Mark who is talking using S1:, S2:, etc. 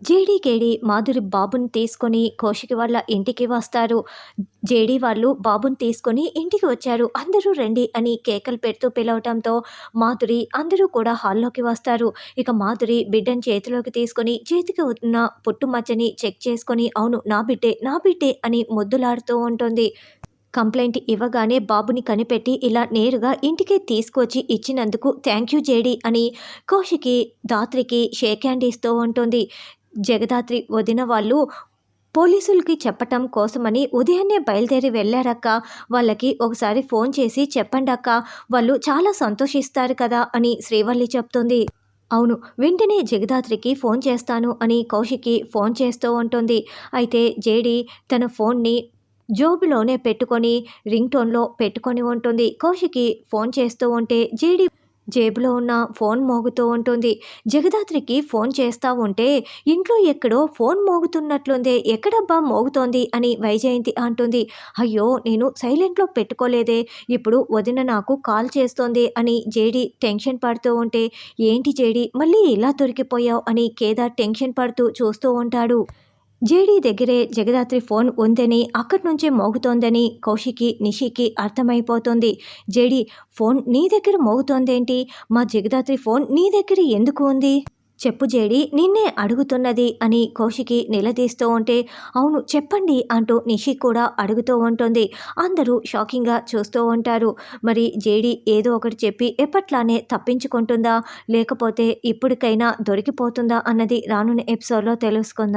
S1: JD Madhuri బాబుని తీసుకొని కౌశిక్ వాళ్ళ ఇంటికి వస్తారు. జేడీ వాళ్ళు బాబుని తీసుకొని ఇంటికి వచ్చారు. అందరూ రండి అని కేకలు పెడుతూ పిలవటంతో మాధురి అందరూ కూడా హాల్లోకి వస్తారు. ఇక మాధురి బిడ్డని చేతిలోకి తీసుకొని చేతికి ఉన్న పుట్టుమచ్చని చెక్ చేసుకొని అవును నా బిడ్డే అని ముద్దులాడుతూ ఉంటుంది. కంప్లైంట్ ఇవ్వగానే బాబుని కనిపెట్టి ఇలా నేరుగా ఇంటికే తీసుకొచ్చి ఇచ్చినందుకు థ్యాంక్ యూ జేడీ అని కౌశికి దాత్రికి షేక్ హ్యాండ్ ఇస్తూ ఉంటుంది. జగదాత్రి వదిన వాళ్ళు పోలీసులకి చెప్పటం కోసమని ఉదయాన్నే బయలుదేరి వెళ్ళారక్క. వాళ్ళకి ఒకసారి ఫోన్ చేసి చెప్పండక్క, వాళ్ళు చాలా సంతోషిస్తారు కదా అని శ్రీవల్లి చెప్తుంది. అవును, వెంటనే జగదాత్రికి ఫోన్ చేస్తాను అని కౌశికి ఫోన్ చేస్తూ ఉంటుంది. అయితే జేడి తన ఫోన్ని జోబులోనే పెట్టుకొని రింగ్ టోన్లో పెట్టుకొని ఉంటుంది. కౌశికి ఫోన్ చేస్తూ ఉంటే జేడి జేబులో ఉన్న ఫోన్ మోగుతూ ఉంటుంది. జగదాత్రికి ఫోన్ చేస్తూ ఉంటే ఇంట్లో ఎక్కడో ఫోన్ మోగుతున్నట్లుందే, ఎక్కడబ్బా మోగుతోంది అని వైజయంతి అంటుంది. అయ్యో నేను సైలెంట్లో పెట్టుకోలేదే, ఇప్పుడు వదిన నాకు కాల్ చేస్తోంది అని జేడి టెన్షన్ పడుతూ ఉంటే ఏంటి జేడి మళ్ళీ ఇలా దొరికిపోయావు అని కేదార్ టెన్షన్ పడుతూ చూస్తూ ఉంటాడు. జేడీ దగ్గరే జగదాత్రి ఫోన్ ఉందని అక్కడి నుంచే మోగుతోందని కౌశికి నిషికి అర్థమైపోతుంది. జేడీ ఫోన్ నీ దగ్గర మోగుతోందేంటి, మా జగదాత్రి ఫోన్ నీ దగ్గర ఎందుకు ఉంది, చెప్పు జేడీ నిన్నే అడుగుతున్నది అని కౌశికి నిలదీస్తూ ఉంటే అవును చెప్పండి అంటూ నిషి కూడా అడుగుతూ ఉంటుంది. అందరూ షాకింగ్గా చూస్తూ ఉంటారు. మరి జేడీ ఏదో ఒకటి చెప్పి ఎప్పట్లానే తప్పించుకుంటుందా లేకపోతే ఇప్పటికైనా దొరికిపోతుందా అన్నది రానున్న ఎపిసోడ్లో తెలుసుకుందాం.